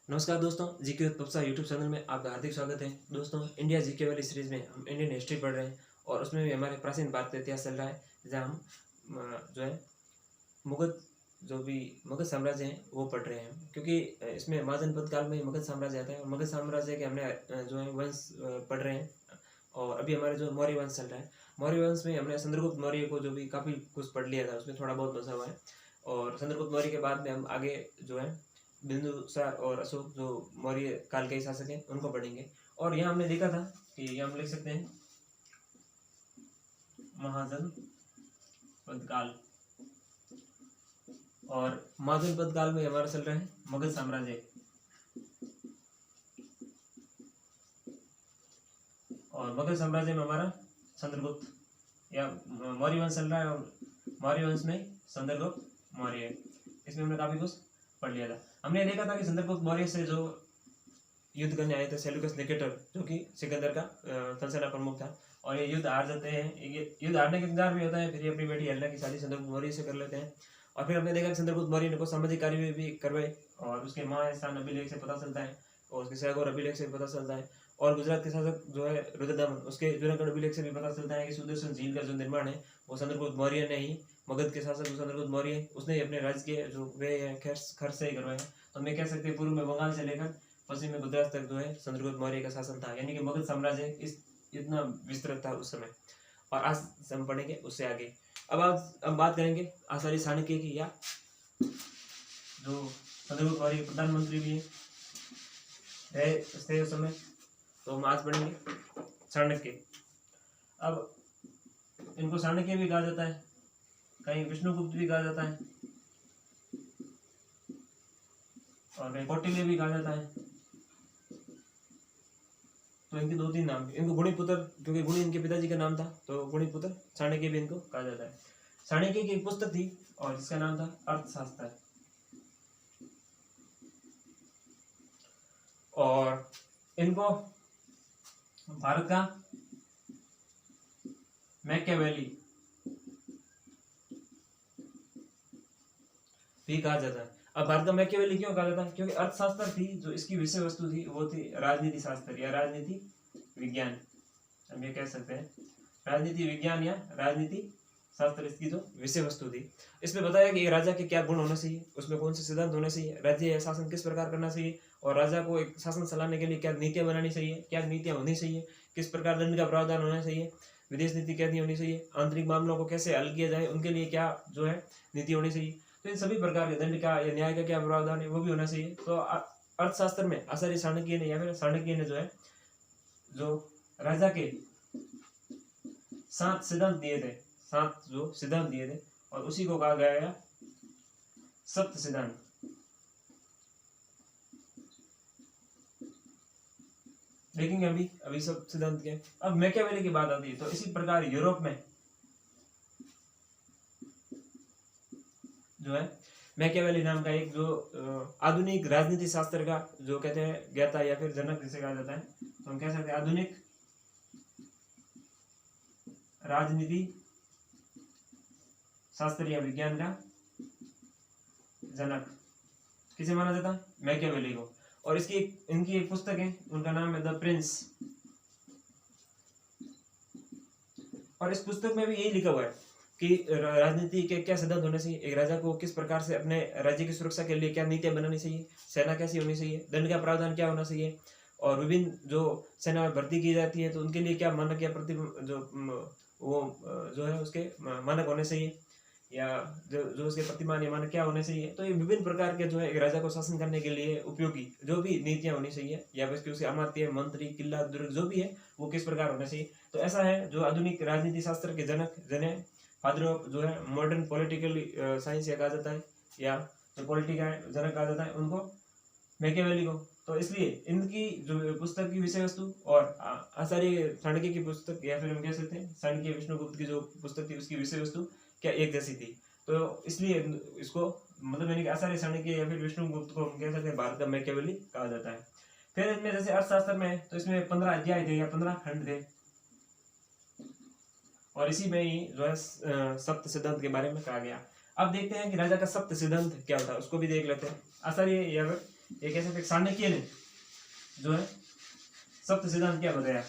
नमस्कार दोस्तों, GK with पप्सा YouTube channel में आपका हार्दिक स्वागत है। दोस्तों, इंडिया जीके वाली सीरीज में हम इंडियन हिस्ट्री पढ़ रहे हैं और उसमें भी हमारे प्राचीन भारत का इतिहास चल रहा है, जहाँ हम जो है मुगल जो भी मगध साम्राज्य हैं वो पढ़ रहे हैं। क्योंकि इसमें महाजनपद काल में मगध साम्राज्य आता है और मगध साम्राज्य के हमने जो है वंश पढ़ रहे हैं। और अभी हमारे जो मौर्य वंश चल रहा है, मौर्य वंश में हमने चंद्रगुप्त मौर्य को जो भी काफ़ी कुछ पढ़ लिया था, उसमें थोड़ा बहुत बचा हुआ है। और चंद्रगुप्त मौर्य के बाद में हम आगे जो है बिंदुसार और अशोक जो मौर्य काल के शासक हैं उनको पढ़ेंगे। और यहाँ हमने देखा था कि यहाँ हम लिख सकते हैं महाजनपद काल, और महाजनपद काल में हमारा चल रहा है मगध साम्राज्य, और मगध साम्राज्य में हमारा चंद्रगुप्त या मौर्य वंश चल रहा है और मौर्य वंश में चंद्रगुप्त मौर्य है। इसमें हमने काफी कुछ पढ़ लिया था। हमने देखा था कि चंद्रगुप्त मौर्य से जो युद्ध करने आए थे सेल्यूकस निकेटर, जो कि सिकंदर का थल सेना प्रमुख था, और ये युद्ध हार जाते हैं। ये युद्ध हारने के इंतजार भी होता है, फिर ये अपनी बेटी हेलेना की शादी चंद्रगुप्त मौर्य से कर लेते हैं। और फिर हमने देखा कि चंद्रगुप्त मौर्य ने कुछ सामाजिक कार्य भी करवाए, और उसके माँ स्थान अभिलेख से पता चलता है और उसके सहगौर अभिलेख से भी पता चलता है। और गुजरात के शासक जो है रुद्रदमन, उसके जूनागढ़ अभिलेख से भी पता चलता है कि सुदर्शन झील का जो निर्माण है वो चंद्रगुप्त मौर्य ने ही, मगध के शासक चंद्रगुप्त मौर्य उसने ही अपने राज्य के जो वे खर्च से ही करवाए। तो हमें कह सकते हैं पूर्व में बंगाल से लेकर पश्चिम में गुजरात तक जो है चंद्रगुप्त मौर्य का शासन था, यानी कि मगध साम्राज्य इस इतना विस्तृत था उस समय। और आज हम पढ़ेंगे उससे आगे। अब आज हम बात करेंगे आचार्य चाणक्य की, या जो चंद्रगुप्त मौर्य प्रधानमंत्री भी है उस समय। तो हम आज पढ़ेंगे चाणक्य। अब इनको चाणक्य भी कहा जाता है, कहीं विष्णुगुप्त भी कहा जाता है, और कहीं कौटिल्य भी कहा जाता है। तो इनके दो तीन नाम, इनको गुणिपुत्र, क्योंकि गुणी इनके पिताजी का नाम था, तो गुणिपुत्र चाणक्य भी इनको कहा जाता है। चाणक्य की एक पुस्तक थी और जिसका नाम था अर्थशास्त्र, और इनको भारत का मैकियावेली भी कहा जाता है। अब भारत का मैकियावेली क्यों कहा जाता है? क्योंकि अर्थशास्त्र थी जो इसकी विषय वस्तु थी, वो थी राजनीति शास्त्र या राजनीति विज्ञान, हम ये कह सकते हैं राजनीति विज्ञान या राजनीति शास्त्र इसकी जो विषय वस्तु थी। इसमें बताया कि एक राजा के क्या गुण होना चाहिए, उसमें कौन से सिद्धांत होने चाहिए, राज्य या शासन किस प्रकार करना चाहिए, और राजा को एक शासन चलाने के लिए क्या नीतियां बनानी चाहिए, क्या नीतियां होनी चाहिए, किस प्रकार दंड का प्रावधान होना चाहिए, विदेश नीति कैसी होनी चाहिए, आंतरिक मामलों को कैसे हल किया जाए उनके लिए क्या जो है नीति होनी चाहिए। तो इन सभी प्रकार के दंड का या न्याय का क्या प्रावधान है वो भी होना चाहिए। तो अर्थशास्त्र में आचार्य चाणक्य ने या फिर चाणक्य ने जो है जो राजा के 7 सिद्धांत दिए थे, 7 जो सिद्धांत दिए थे, और उसी को कहा गया है सप्त सिद्धांत। देखेंगे अभी सब सिद्धांत क्या है। अब मैकियावेली की बात आती है, तो इसी प्रकार यूरोप में जो है मैकियावेली नाम का एक जो आधुनिक राजनीति शास्त्र का जो कहते हैं ज्ञाता या फिर जनक जिसे कहा जाता है, तो हम कह सकते हैं आधुनिक राजनीति शास्त्र या विज्ञान का जनक किसे माना जाता है? मैकियावेली को। और इनकी एक पुस्तक है, उनका नाम है द प्रिंस, और इस पुस्तक में भी यही लिखा हुआ है कि राजनीति के क्या सिद्धांत होने चाहिए, एक राजा को किस प्रकार से अपने राज्य की सुरक्षा के लिए क्या नीतियां बनानी चाहिए, सेना कैसी होनी चाहिए, दंड का प्रावधान क्या होना चाहिए, और विभिन्न जो सेना में भर्ती की जाती है तो उनके लिए क्या मानक या प्रति जो है उसके मानक होने चाहिए, या जो उसके प्रतिमान या मानक क्या होने चाहिए। तो ये विभिन्न प्रकार के जो है एक राजा को शासन करने के लिए उपयोगी जो भी नीतियां होनी चाहिए, या फिर उसके अमात्य, मंत्री, किला, दुर्ग जो भी है वो किस प्रकार होना चाहिए। तो ऐसा है जो आधुनिक राजनीति शास्त्र के जनक, जिन्हें फादर ऑफ जो है मॉडर्न पॉलिटिकल साइंस या कहा जाता है, या जो पॉलिटिका जनक कहा जाता है, उनको मैकियावेली को। तो इसलिए इनकी जो पुस्तक की विषय वस्तु और आचार्य चाणक्य की पुस्तक, या फिर हम कह सकते हैं चाणक्य विष्णुगुप्त की जो पुस्तक थी उसकी विषय वस्तु क्या एक जैसी थी। तो इसलिए इसको मतलब यानी कि आचार्य चाणक्य या फिर विष्णुगुप्त को हम कह सकते हैं भारत का मैकियावेली कहा जाता है। फिर इसमें जैसे अर्थशास्त्र में तो इसमें 15 अध्याय थे या 15 खंड थे, और इसी में ही जो है सप्त सिद्धांत के बारे में कहा गया। अब देखते हैं कि राजा का सप्त सिद्धांत क्या होता है, उसको भी देख लेते हैं। आचार्य या फिर एक ऐसे एक चाणक्य ने जो है सप्त सिद्धांत क्या बताया।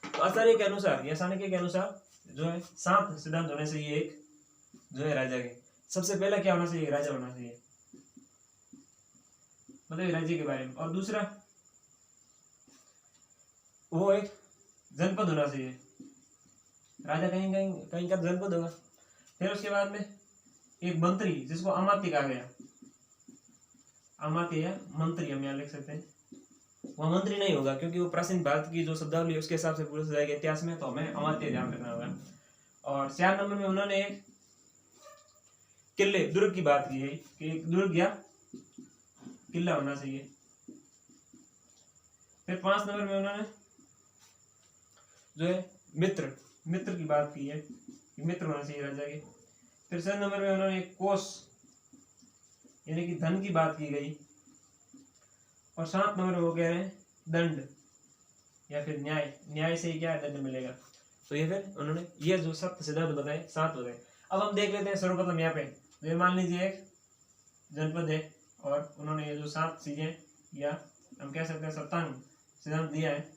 तो आचार्य के अनुसार या चाणक्य के अनुसार जो है 7 सिद्धांत होने चाहिए एक जो है राजा के। सबसे पहला क्या होना चाहिए, राजा होना चाहिए, मतलब राज्य के बारे में। और दूसरा वो एक जनपद होना चाहिए, राजा कहीं कहीं कहीं का जनपद होगा। फिर उसके बाद में एक मंत्री जिसको अमात्य कहा गया, अमात्य या मंत्री हम यहाँ लिख सकते हैं। वह मंत्री नहीं होगा क्योंकि वो प्राचीन भारत की जो शब्दावली उसके हिसाब से पूछा जाएगा इतिहास में, तो हमें अमात्य ध्यान रखना होगा। और 4 नंबर में उन्होंने एक किले दुर्ग की बात की है कि एक दुर्ग या किला होना चाहिए। फिर 5 नंबर में उन्होंने जो है मित्र की बात की है कि मित्र होना चाहिए राजा के। फिर 6 नंबर में उन्होंने एक कोष यानी कि धन की बात की गई। और 7 नंबर में वो कह रहे हैं दंड या फिर न्याय से ही क्या दंड मिलेगा। तो ये फिर उन्होंने ये जो 7 सिद्धांत बताए 7 बताए। अब हम देख लेते हैं सर्वप्रथम यहाँ पे, तो ये मान लीजिए एक जनपद है और उन्होंने ये जो 7 चीजें या हम कह सकते हैं सप्तांग सिद्धांत दिया है।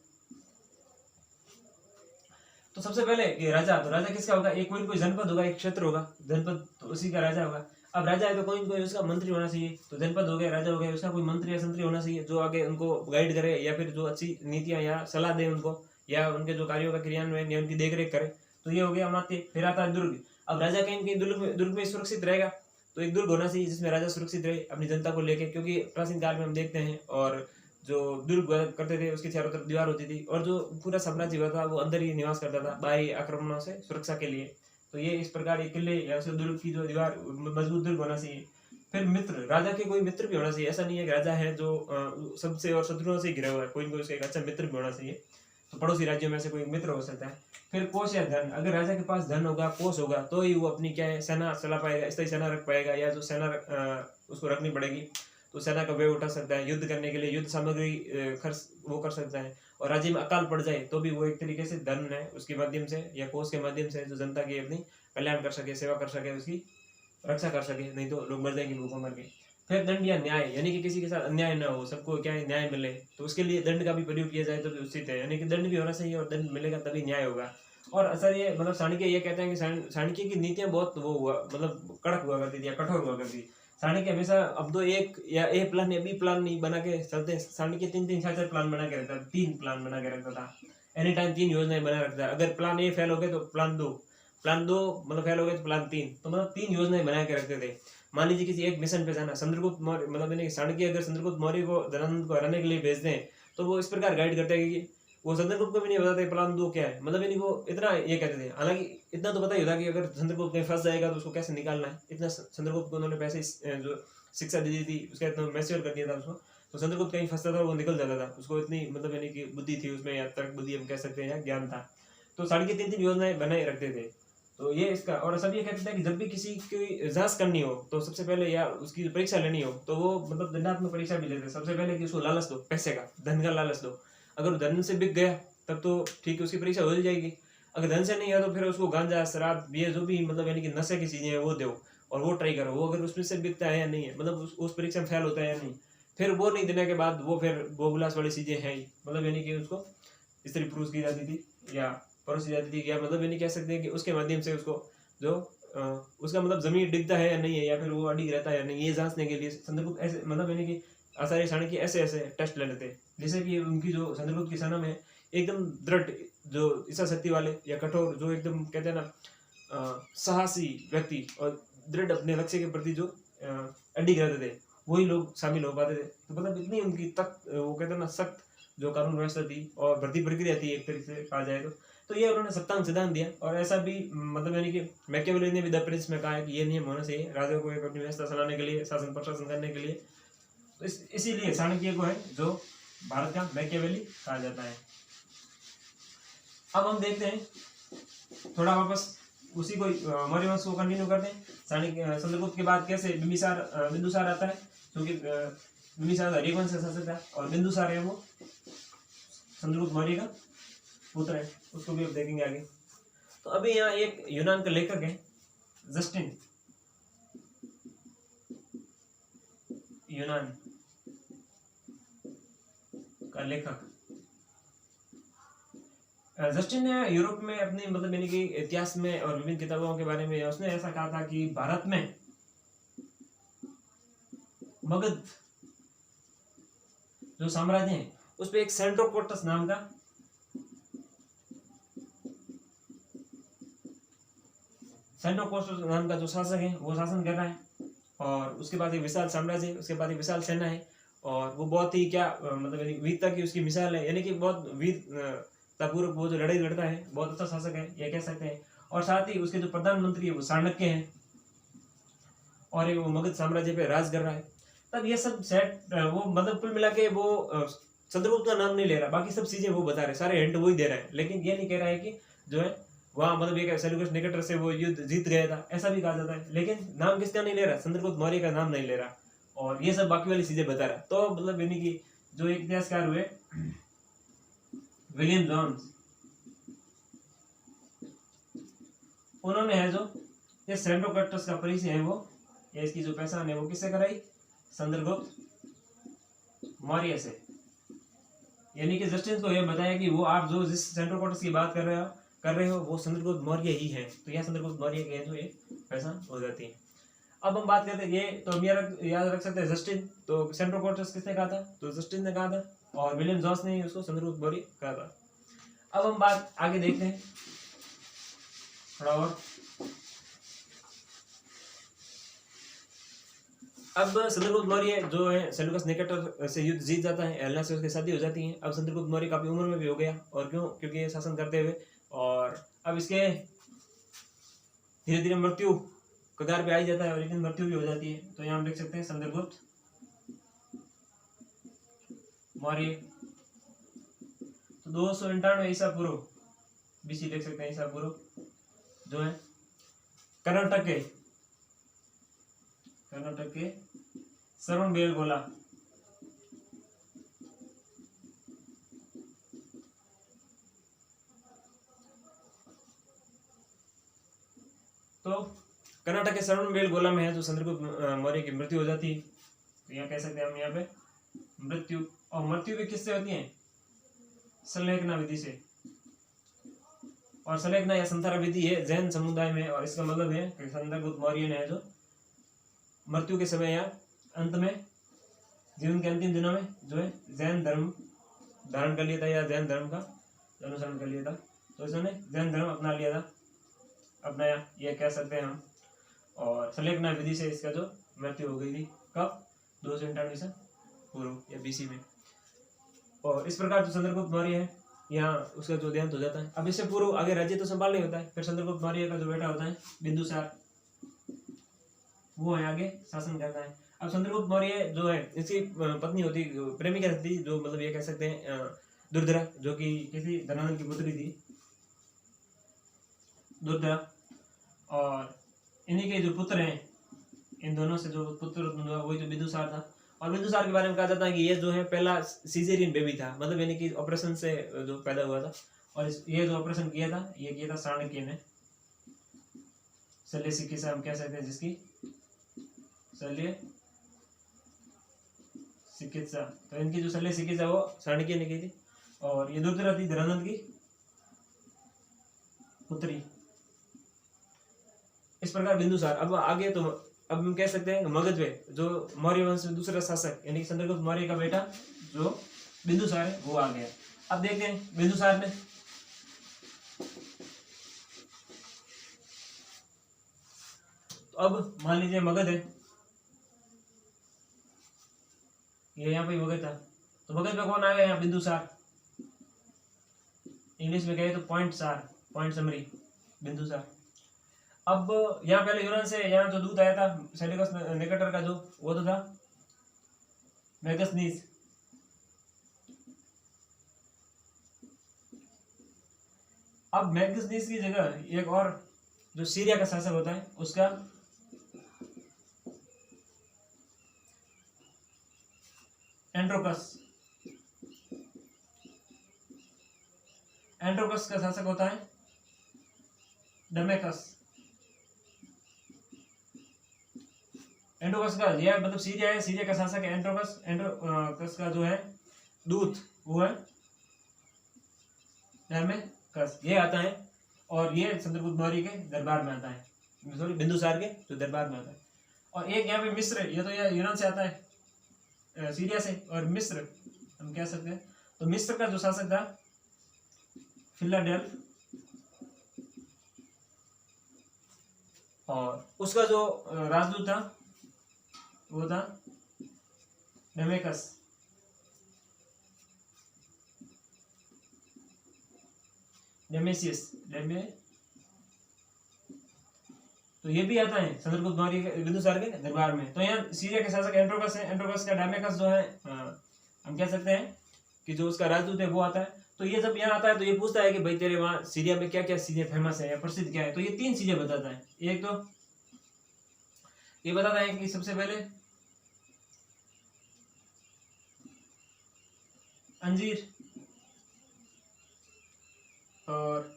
तो सबसे पहले कि राजा, तो राजा किसका होगा, एक कोई जनपद होगा, एक क्षेत्र होगा, जनपद तो उसी का राजा होगा। अब राजा है तो कोई उसका मंत्री होना चाहिए, तो जनपद हो गया, राजा हो गया, उसका कोई मंत्री या संतरी होना चाहिए जो आगे उनको गाइड करे या फिर जो अच्छी नीतियां या सलाह दे उनको, या उनके जो कार्यों का क्रियान्वयन या उनकी देखरेख करे। तो ये हो गया अमात्य। फिर आता है दुर्ग। अब राजा कहीं दुर्ग में सुरक्षित रहेगा, तो एक दुर्ग होना चाहिए जिसमें राजा सुरक्षित रहे अपनी जनता को लेके, क्योंकि प्राचीन काल में हम देखते हैं और जो दुर्ग करते थे उसके चारों तरफ दीवार होती थी और जो पूरा साम्राज्य हुआ था वो अंदर ही निवास करता था बाहरी आक्रमणों से सुरक्षा के लिए। तो ये इस प्रकार एक किले या उस दुर्ग की जो दीवार मजबूत दुर्ग होना चाहिए। फिर मित्र, राजा के कोई मित्र भी होना चाहिए, ऐसा नहीं है कि राजा है जो सबसे और शत्रुओं से घिरा हुआ है, कोई उसका एक अच्छा मित्र भी होना चाहिए। तो पड़ोसी राज्यों में से कोई मित्र हो सकता है। फिर कोष या धन, अगर राजा के पास धन होगा, कोष होगा, तो ही वो अपनी क्या है सेना चला पाएगा, स्थायी सेना रख पाएगा, या जो सेना उसको रखनी पड़ेगी तो सेना का व्यय उठा सकता है, युद्ध करने के लिए युद्ध सामग्री खर्च वो कर सकता है। और राज्य में अकाल पड़ जाए तो भी वो एक तरीके से धन है उसके माध्यम से या कोष के माध्यम से जो जनता की अपनी कल्याण कर सके, सेवा कर सके, उसकी रक्षा कर सके, नहीं तो लोग मर जाएंगे भूखों मर के। फिर दंड या न्याय, यानी कि किसी के साथ अन्याय न हो, सबको क्या है न्याय मिले, तो उसके लिए दंड का भी प्रयोग किया जाए तो भी उचित है, यानी कि दंड भी होना चाहिए और दंड मिलेगा तभी न्याय होगा। और सर ये मतलब चाणक्य ये कहते हैं कि चाणक्य की नीतियां बहुत वो हुआ मतलब कड़क हुआ करती थी या कठोर हुआ करती थी। चाणक्य हमेशा अब तो एक या ए प्लान या बी प्लान नहीं बना के चलते, चाणक्य 3-3 4-4 प्लान बना के रखता था, 3 प्लान बना के रखता था, एनी टाइम 3 योजनाएं बना रखता था। अगर प्लान ए फेल हो गए तो प्लान 2 मतलब फेल हो गए तो प्लान 3, तो मतलब 3 योजनाएं बना के रखते थे। मान लीजिए किसी एक मिशन पे जाना, चंद्रगुप्त मौर्य मतलब चाणक्य अगर चंद्रगुप्त मौर्य को धनानंद को हराने के लिए भेज दें तो वो इस प्रकार गाइड करते हैं कि वो चंद्रगुप्त को भी नहीं बताते प्लान 2 क्या है, मतलब यानी वो इतना ये कहते थे। हालांकि इतना तो पता ही होता कि अगर चंद्रगुप्त कहीं फंस जाएगा तो उसको कैसे निकालना है, इतना चंद्रगुप्त को उन्होंने पैसे जो शिक्षा दी थी उसका इतना मैच्योर कर दिया था उसको। तो चंद्रगुप्त कहीं फंसता था वो निकल जाता था, उसको इतनी मतलब यानी कि बुद्धि थी उसमें, या तर्क बुद्धि हम कह सकते हैं या ज्ञान था। तो चाणक्य 3-3 योजनाएं बनाए रखते थे। तो ये इसका, और सब ये कहते थे कि जब भी किसी की जांच करनी हो तो सबसे पहले या उसकी परीक्षा लेनी हो तो वो मतलब दंडात्मक परीक्षा भी लेते, सबसे पहले कि उसको लालच दो, पैसे का धन का लालच दो। अगर धन से बिक गया तब तो ठीक है उसकी परीक्षा हो जाएगी, अगर धन से नहीं है तो फिर उसको गांजा शराब ये जो भी मतलब यानी कि नशे की चीजें हैं वो दो और वो ट्राई करो, वो अगर उसमें से बिकता है या नहीं है, मतलब उस परीक्षा में फेल होता है या नहीं, फिर वो नहीं देने के बाद वो फिर भोगविलास वाली चीजें हैं ही, मतलब यानी कि उसको स्त्री पुरुष की जाती थी या परोसी जाती थी, या मतलब यानी कह सकते हैं कि उसके माध्यम से उसको जो उसका मतलब जमीन डिगता है या नहीं है, या फिर वो अडिग रहता है या नहीं, ये जांचने के लिए चंद्रगुप्त ऐसे मतलब यानी कि आचार्य चाणक्य ऐसे ऐसे टेस्ट ले लेते, जैसे कि उनकी जो चंद्रगुप्त की सेना में एकदम दृढ़ जो इच्छा शक्ति वाले या कठोर जो एकदम कहते हैं ना साहसी व्यक्ति और दृढ़ अपने लक्ष्य के प्रति जो अडिग रहते थे वही लोग शामिल हो पाते थे। तो मतलब इतनी उनकी वो कहते हैं ना सख्त जो कानून व्यवस्था थी और भर्ती प्रक्रिया थी एक तरीके से कहा जाए तो ये उन्होंने सप्तांग सिद्धांत दिया। और ऐसा भी मतलब यानी कि मैकियावेली ने भी द प्रिंस में कहा है कि ये नियम होना चाहिए राजा को एक अपनी व्यवस्था चलाने के लिए, शासन प्रशासन करने के लिए। तो इसीलिए चाणक्य को है जो भारत का मैकियावेली कहा जाता है। अब हम देखते हैं थोड़ा वापस उसी को मौर्य वंश को कंटिन्यू करते हैं। चाणक्य चंद्रगुप्त के बाद कैसे बिंदुसार आता है, क्योंकि बिंबिसार हरिवंश से शासक था और बिंदुसार है वो चंद्रगुप्त मौर्य का पुत्र है, उसको भी अब देखेंगे आगे। तो अभी यहाँ एक यूनान का लेखक है जस्टिन, यूनान का लेखक। जस्टिन ने यूरोप में अपनी मतलब यानी कि इतिहास में और विभिन्न किताबों के बारे में उसने ऐसा कहा था कि भारत में मगध जो साम्राज्य है उस पे एक सेंट्रोकोटस नाम का जो शासक है वो शासन कर रहा है, और उसके बाद एक विशाल साम्राज्य है, उसके बाद एक विशाल सेना है, और वो बहुत ही क्या मतलब वीरता की उसकी मिसाल है, यानी कि बहुत वीरतापूर्वक वो जो लड़ाई लड़ता है, बहुत अच्छा शासक है ये कह सकते हैं। और साथ ही उसके जो प्रधानमंत्री है वो चाणक्य हैं, और वो मगध साम्राज्य पे राज कर रहा है। तब ये सब सेट वो मतलब कुल मिला के वो चंद्रगुप्त का नाम नहीं ले रहा, बाकी सब चीजें वो बता रहे, सारे हिंट वो ही दे रहे हैं, लेकिन ये नहीं कह रहा है कि जो है वहाँ मतलब ये सेल्यूकस निकेटर से वो युद्ध जीत गया था, ऐसा भी कहा जाता है, लेकिन नाम किसका नहीं ले रहा, चंद्रगुप्त मौर्य का नाम नहीं ले रहा, और ये सब बाकी वाली चीजें बता रहा। तो मतलब यानी कि जो एक इतिहासकार हुए विलियम जॉन्स, उन्होंने है जो ये सेंट्रोकट्टस का परिचय है वो या इसकी जो पहचान है वो किससे कराई, चंद्रगुप्त मौर्य से। यानी कि जस्टिन को यह बताया कि वो आप जो जिस सेंट्रोकट्टस की बात कर रहे हो वो चंद्रगुप्त मौर्य ही है, तो यह चंद्रगुप्त मौर्य के जो एक पहचान हो जाती है। अब हम बात करते हैं ये तो हम याद रख सकते हैं जस्टिन, तो सेंट्रोकट्टस किसने कहा था, तो जस्टिन ने कहा था, और विलियम जॉन्स ने उसको चंद्रगुप्त मौर्य कहा था। अब हम बात आगे देखते हैं थोड़ा और। अब चंद्रगुप्त मौर्य जो है सेल्यूकस निकेटर से युद्ध जीत जाता है, हेलेना से उसकी शादी हो जाती है। अब चंद्रगुप्त मौर्य काफी उम्र में भी हो गया, और क्यों, क्योंकि ये शासन करते हुए, और अब इसके धीरे धीरे मृत्यु कगार पे आ जाता है, और लेकिन मृत्यु भी हो जाती है। तो यहाँ हम देख सकते हैं चंद्रगुप्त मौर्य तो 298 ईसा पूर्व बीसी देख सकते हैं, ईसा पूर्व जो है कर्नाटक के श्रवणबेलगोला तो कर्नाटक के श्रवणबेलगोला में है जो चंद्रगुप्त मौर्य की मृत्यु हो जाती है। तो यहाँ कह सकते हैं हम यहाँ पे मृत्यु, और मृत्यु भी किससे होती है, संलेखना विधि से, और संलेखना या संथारा विधि है जैन समुदाय में, और इसका मतलब है कि चंद्रगुप्त मौर्य ने जो मृत्यु के समय या अंत में जीवन के अंतिम दिनों में जो है जैन धर्म धारण कर लिया था, या जैन धर्म का अनुसरण कर लिया था, तो इसने जैन धर्म अपनाया ये कह सकते हैं हम। और संलेखना विधि से इसका जो मृत्यु हो गई थी, कब, 298 ईसा पूर्व या बीसी में। और इस प्रकार जो चंद्रगुप्त मौर्य है यहाँ उसका जो देहांत हो जाता है। अब इससे पूर्व आगे राज्य तो संभाल नहीं होता है, फिर चंद्रगुप्त मौर्य का जो बेटा होता है बिंदुसार, वो है आगे शासन करता है। अब चंद्रगुप्त मौर्य जो है इसकी पत्नी होती, प्रेमिका थी, जो मतलब ये कह सकते हैं दुर्धरा, जो कि किसी धनानंद की पुत्री थी दुर्धरा, और इन्हीं के जो पुत्र हैं, इन दोनों से जो पुत्र वही जो बिंदुसार था। और बिंदुसार के बारे में कहा जाता है कि ये जो है पहला सीजेरियन बेबी था, मतलब यानी कि ऑपरेशन से जो पैदा हुआ था, और ये जो ऑपरेशन किया था ये किया था चाणक्य ने, शल्य चिकित्सा हम कह सकते हैं जिसकी, शल्य चिकित्सा, तो इनकी जो शल्य चिकित्सा वो चाणक्य ने की थी, और ये दुर्धरा थी धनानंद की पुत्री। इस प्रकार बिंदुसार। अब आगे तो अब हम कह सकते हैं मगध में जो मौर्य वंश में दूसरा शासक यानी कि चंद्रगुप्त मौर्य का बेटा जो बिंदुसार है वो आ गया। अब देखते हैं बिंदुसार ने तो अब मान लीजिए मगध है, ये यहाँ पे मगध था, तो मगध में कौन आ गया यहाँ, बिंदुसार, इंग्लिश में कहे तो पॉइंट समरी, बिंदुसार। अब यहाँ पहले यूनान से यहाँ जो दूध आया था सेल्यूकस निकेटर का, जो वो तो था मैगस्थनीस। अब मैगस्थनीस की जगह एक और जो सीरिया का शासक होता है उसका एंड्रोकस का शासक होता है डमेकस। एंड्रोकस का ये मतलब सीरिया है, सीरिया का शासक है एंड्रोकस। एंड्रोकस का जो है दूत वो है डर्मेकस, ये आता है और ये चंद्रगुप्त मौर्य के दरबार में आता है, सॉरी बिंदुसार के जो दरबार में आता है। और एक यहाँ पे मिस्र, ये तो ये यूनान से आता है, सीरिया से, और मिस्र हम कह सकते हैं। तो मिस्र का जो शासक था फिलाडेल्फ, और उसका जो राजदूत था वो था डेमेकस। डेमेसियस तो ये भी आता है चंद्रगुप्त मौर्य के बिंदुसार के दरबार में। तो यहाँ सीरिया के शासक एंड्रोकस है, एंड्रोकस का डेमेकस जो है हम कह सकते हैं कि जो उसका राजदूत है वो आता है। तो ये जब यहाँ आता है तो ये पूछता है कि भाई तेरे वहाँ सीरिया में क्या क्या चीजें फेमस है या प्रसिद्ध क्या है। तो ये 3 चीजें बताता है। एक तो ये बताता है कि सबसे पहले अंजीर, और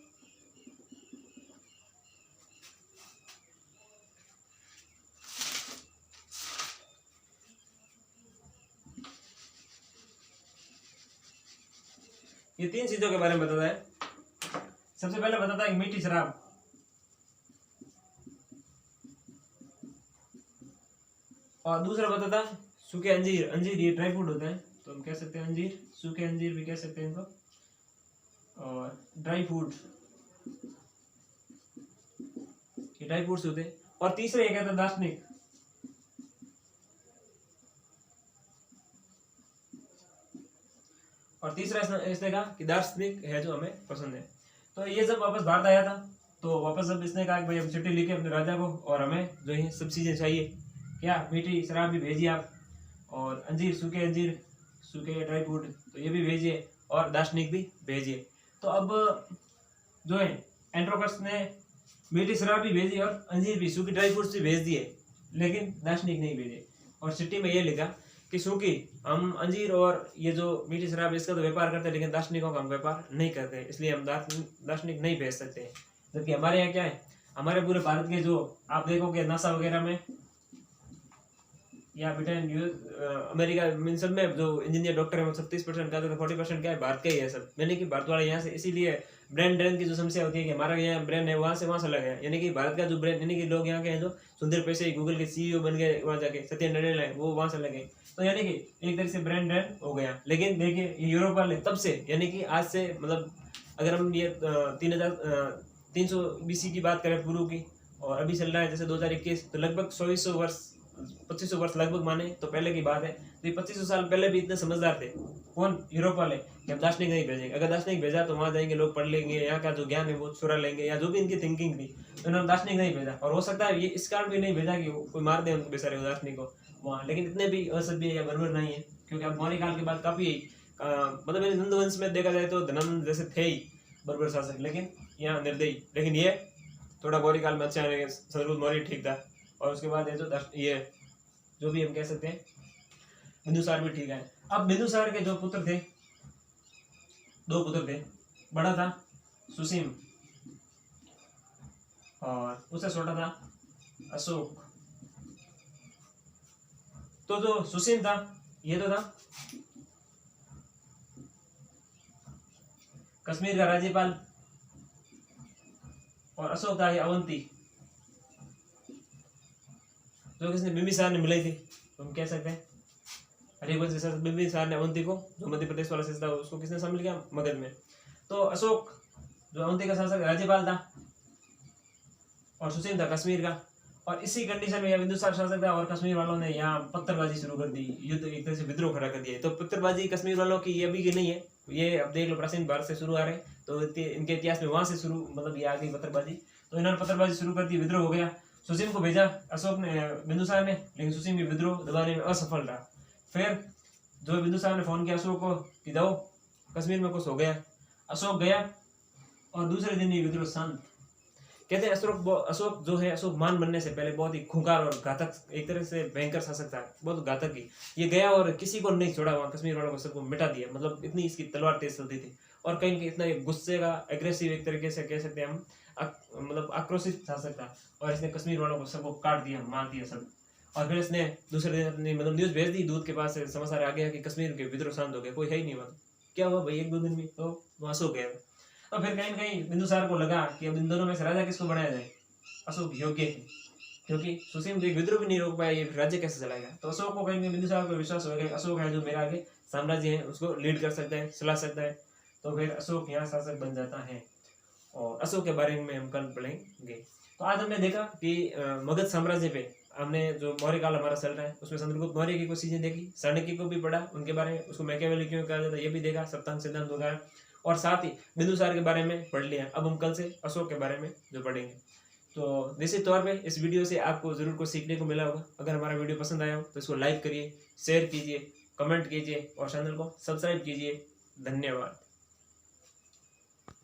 ये 3 चीजों के बारे में बताता है। सबसे पहले बताता है मीठी शराब, और दूसरा बताता है सूखे अंजीर। अंजीर ये ड्राई फ्रूट होते हैं, तो हम कह सकते हैं अंजीर, सूखे अंजीर भी कह सकते हैं इनको, और ड्राई फ्रूट, ये ड्राई फ्रूट्स होते हैं। और तीसरा ये कहता है दार्शनिक। और तीसरा इसने कहा कि दार्शनिक है जो हमें पसंद है। तो ये जब वापस भारत आया था तो वापस जब इसने कहा कि भाई हम चिट्ठी लिखे अपने राजा को और हमें जो है सब चीज़ें चाहिए, क्या मीठी शराब भी भेजिए आप, और अंजीर, सूखे ड्राई फ्रूट तो ये भी भेजिए, और दार्शनिक भी भेजिए। तो अब जो है एंड्रोकस ने मीठी शराब भी भेजी और अंजीर भी, सूखी ड्राई फ्रूट्स भी भेज दिए, लेकिन दार्शनिक नहीं भेजे। और चिट्ठी में ये लिखा कि सूखी हम अंजीर और ये जो मीठी शराब इसका तो व्यापार करते हैं, लेकिन दार्शनिकों का हम व्यापार नहीं करते, इसलिए हम दार्शनिक नहीं भेज सकते हैं। जबकि हमारे यहाँ क्या है, हमारे पूरे भारत के जो आप देखोगे नासा वगैरह में या ब्रिटेन अमेरिका इन सब में जो इंजीनियर डॉक्टर है वो 36% का, तो 40% क्या है भारत का ही है सब, यानी कि भारत वाले यहाँ से। इसीलिए ब्रेन ड्रेन की जो समस्या होती है कि हमारा यहाँ ब्रेन है वहाँ से अलग है, यानी कि भारत का जो ब्रेन, यानी कि लोग यहाँ के हैं जो सुंदर पैसे गूगल के CEO बन गए, वहाँ जाके सत्य नडेला है वो वहाँ से लगे, तो यानी कि एक तरह से ब्रेन ड्रेन हो गया। लेकिन देखिए ये यूरोप वाले तब से, यानी कि आज से मतलब अगर हम ये 300 BC की बात करें पूर्व की, और अभी चल रहा है जैसे 2021, तो लगभग 2400 वर्ष 2500 वर्ष लगभग माने तो पहले की बात है। तो ये 2500 साल पहले भी इतने समझदार थे कौन, यूरोप वाले, कि हम दार्शनिक नहीं भेजेंगे। अगर दार्शनिक भेजा तो वहाँ जाएंगे लोग पढ़ लेंगे, यहाँ का जो ज्ञान है वो चुरा लेंगे, या जो भी इनकी थिंकिंग थी, तो उन्होंने दार्शनिक नहीं भेजा। और हो सकता है ये इस कारण भी नहीं भेजा कि कोई मार दे उनको बेचारे दार्शनिक को वहाँ, लेकिन इतने भी असभ्य या बर्बर नहीं है, क्योंकि अब मौर्य काल के बाद काफी मतलब हिंदू वंश में देखा जाए तो धनंजय जैसे थे ही बर्बर शासक, लेकिन यहाँ निर्दयी। लेकिन ये थोड़ा मौर्य काल में अच्छा है, चंद्रगुप्त मौर्य ठीक था। और उसके बाद ये जो भी हम कह सकते हैं बिंदुसार भी ठीक है। अब बिंदुसार के जो पुत्र थे, 2 पुत्र थे, बड़ा था सुसीम और उससे छोटा था अशोक। तो जो सुसीम था ये तो था कश्मीर का राज्यपाल, और अशोक था ये अवंती, जो किसने बिंबिसार ने मिलाई थी, तो हम कह सकते हैं हरिवंश के साथ बिंबिसार ने अवंती को, जो मध्य प्रदेश वाला शासक था, उसको किसने शामिल किया, मगध में। तो अशोक जो अवंती का शासक राज्यपाल था, और सुसीम था कश्मीर का। और इसी कंडीशन में यह बिंदुसार शासक था, और कश्मीर वालों ने यहाँ पत्थरबाजी शुरू कर दी, युद्ध एक तरह से विद्रोह खड़ा कर दिया। तो पत्थरबाजी कश्मीर वालों की ये अभी की नहीं है, ये अब देख लो प्राचीन भारत से शुरू आ रहे, तो इनके इतिहास में वहां से शुरू मतलब ये आ गई पत्थरबाजी। तो इन्होंने पत्थरबाजी शुरू कर दी, विद्रोह हो गया। सुसीम को भेजा अशोक ने, बिंदुसार ने, लेकिन सुसीम भी विद्रोह दबाने में असफल रहा। फिर जो बिंदुसार ने फोन किया अशोक को कि जाओ कश्मीर में कुछ हो गया, अशोक गया और दूसरे दिन ही विद्रोह शांत। कहते हैं अशोक जो है, अशोक मान बनने से पहले बहुत ही खूंखार और घातक, एक तरह से भयंकर शासक था, बहुत घातक ही। ये गया और किसी को नहीं छोड़ा, वहाँ कश्मीर वालों को सबको मिटा दिया, मतलब इतनी इसकी तलवार तेज चलती थी। और कहीं इतना गुस्से का एग्रेसिव एक तरीके से कह सकते हैं हम, मतलब आक्रोशित शासक था, और इसने कश्मीर वालों को सबको काट दिया, मार दिया सब। और फिर इसने दूसरे दिन अपनी मतलब न्यूज़ भेज दी, दूध के पास से समाचार आ गया कि कश्मीर के विद्रोह शांत हो गए, कोई है ही नहीं वहाँ। क्या हुआ भाई, एक दो दिन में तो वहाँ अशोक गया। और फिर कहीं न कहीं बिंदुसार को लगा कि अब इन दोनों में से राजा किसको बनाया जाए, अशोक योग्य है, क्योंकि सुसीम एक विद्रोह भी नहीं रोक पाया, ये राज्य कैसे चलाएगा। तो अशोक को कहीं बिंदुसार को विश्वास हो गया, अशोक है जो मेरा आगे साम्राज्य है उसको लीड कर सकता है, चला सकता है। तो फिर अशोक यहाँ शासक बन जाता है, और अशोक के बारे में हम कल पढ़ेंगे। तो आज हमने देखा कि मगध साम्राज्य पे हमने जो मौर्य काल हमारा चल रहा है उसमें चंद्रगुप्त मौर्य की कुछ चीजें देखी, चाणक्य को भी पढ़ा, उनके बारे में, उसको मैकियावेली क्यों कहा जाता है ये भी देखा, सप्तांग सिद्धांत वगैरह, और साथ ही बिंदुसार के बारे में पढ़ लिया। अब हम कल से अशोक के बारे में जो पढ़ेंगे। तो निश्चित तौर पे इस वीडियो से आपको जरूर कुछ सीखने को मिला होगा। अगर हमारा वीडियो पसंद आया हो तो इसको लाइक करिए, शेयर कीजिए, कमेंट कीजिए और चैनल को सब्सक्राइब कीजिए। धन्यवाद।